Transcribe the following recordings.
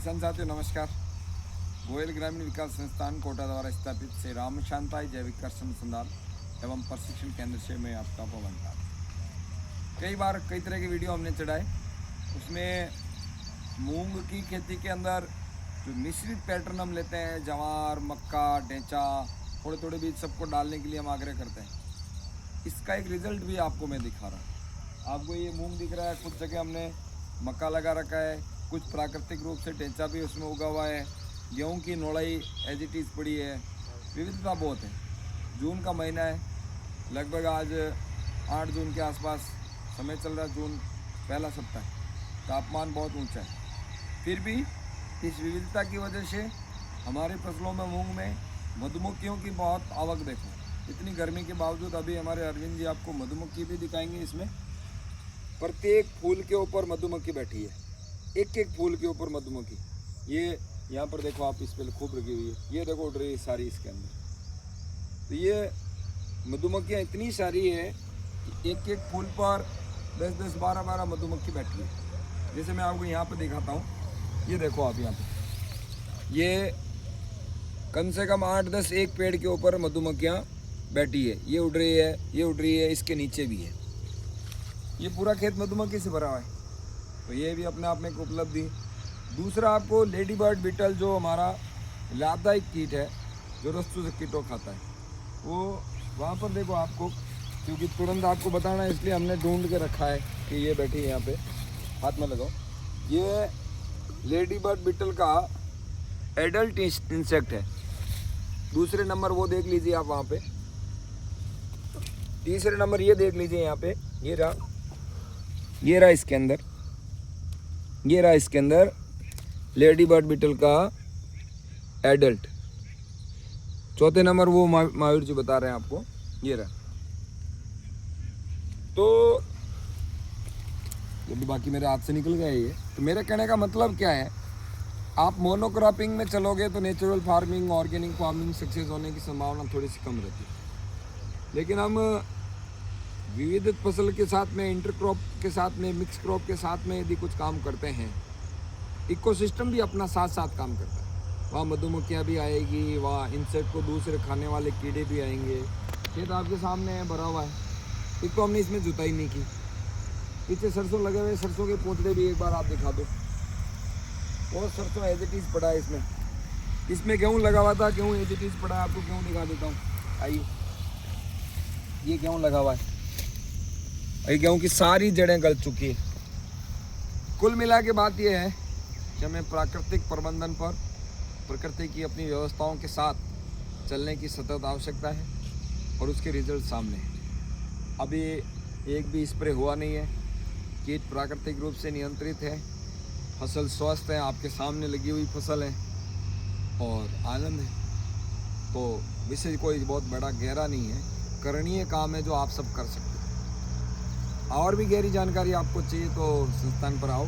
किसान साथियों नमस्कार। गोयल ग्रामीण विकास संस्थान कोटा द्वारा स्थापित श्री राम शांताई जैविक कृषि अनुसंधान एवं प्रशिक्षण केंद्र से मैं आपका पवन था। कई बार कई तरह के वीडियो हमने चढ़ाए, उसमें मूंग की खेती के अंदर जो मिश्रित पैटर्न हम लेते हैं, जवार, मक्का, ढेंचा, थोड़े थोड़े बीज सबको डालने के लिए हम आग्रह करते हैं। इसका एक रिजल्ट भी आपको मैं दिखा रहा हूँ। आपको ये मूंग दिख रहा है, कुछ जगह हमने मक्का लगा रखा है, कुछ प्राकृतिक रूप से ढेंचा भी उसमें उगा हुआ है, गेहूं की नोड़ाई एज इट इज़ पड़ी है, विविधता बहुत है। जून का महीना है, लगभग आज 8 जून के आसपास समय चल रहा है, जून पहला सप्ताह, तापमान बहुत ऊंचा है। फिर भी इस विविधता की वजह से हमारे फसलों में, मूंग में मधुमक्खियों की बहुत आवक देखो। इतनी गर्मी के बावजूद अभी हमारे अरविंद जी आपको मधुमक्खी भी दिखाएंगे। इसमें प्रत्येक फूल के ऊपर मधुमक्खी बैठी है, एक एक फूल के ऊपर मधुमक्खी। ये यहाँ पर देखो आप, इस पर खूब लगी हुई है, ये देखो उड़ रही है सारी इसके अंदर। तो ये मधुमक्खियाँ इतनी सारी है कि एक एक फूल पर 10-10, 12-12 मधुमक्खी बैठी है। जैसे मैं आपको यहाँ पर दिखाता हूँ, ये देखो आप यहाँ पर, ये कम से कम 8-10 एक पेड़ के ऊपर मधुमक्खियाँ बैठी है। ये उड़ रही है, ये उड़ रही है, इसके नीचे भी है। ये पूरा खेत मधुमक्खी से भरा हुआ है, तो ये भी अपने आप में एक उपलब्धि। दूसरा, आपको लेडी बर्ड बीटल जो हमारा लाभदायक कीट है, जो रस्तु से कीटों खाता है, वो वहाँ पर देखो आपको, क्योंकि तुरंत आपको बताना है इसलिए हमने ढूंढ के रखा है कि ये बैठी है यहाँ पे। हाथ में लगाओ, ये लेडी बर्ड बीटल का एडल्ट इंसेक्ट है। दूसरे नंबर वो देख लीजिए आप वहाँ पे। तीसरे नंबर ये देख लीजिए यहाँ पे, ये रहा, ये रहा इसके अंदर, ये रहा इसके अंदर लेडी बर्ड बीटल का एडल्ट। चौथे नंबर वो महावीर जी बता रहे हैं आपको, ये रहा। तो ये भी बाकी मेरे हाथ से निकल गया ये। तो मेरे कहने का मतलब क्या है, आप मोनोक्रॉपिंग में चलोगे तो natural farming, organic farming success होने की संभावना थोड़ी सी कम रहती है। लेकिन हम विविध फसल के साथ में, इंटरक्रॉप के साथ में, मिक्स क्रॉप के साथ में यदि कुछ काम करते हैं, इकोसिस्टम भी अपना साथ साथ काम करता है। वहाँ मधुमक्खियाँ भी आएगी, वहाँ इंसेक्ट को दूसरे खाने वाले कीड़े भी आएंगे। खेत आपके सामने है, भरा हुआ है। एक तो हमने इसमें जुताई नहीं की, पीछे सरसों लगे हुए, सरसों के पोतले भी एक बार आप दिखा दो। और सरसों एज इट इज़ पड़ा है इसमें। इसमें गेहूँ लगा हुआ था, गेहूँ एज इट इज़ पड़ा है। आपको गेहूँ दिखा देता हूँ, आइए। ये गेहूँ लगा हुआ है, ये गेहूँ की सारी जड़ें गल चुकी है। कुल मिला के बात यह है कि हमें प्राकृतिक प्रबंधन पर, प्रकृति की अपनी व्यवस्थाओं के साथ चलने की सतत आवश्यकता है, और उसके रिजल्ट सामने हैं। अभी एक भी स्प्रे हुआ नहीं है, कीट प्राकृतिक रूप से नियंत्रित है, फसल स्वस्थ है, आपके सामने लगी हुई फसल है और आनंद है। तो विषय कोई बहुत बड़ा गहरा नहीं है, करणीय काम है जो आप सब कर सकते हैं। और भी गहरी जानकारी आपको चाहिए तो संस्थान पर आओ।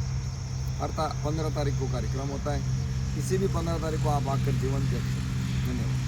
हर 15 तारीख को कार्यक्रम होता है, किसी भी 15 तारीख को आप आकर जीवन दे सकते हैं। धन्यवाद।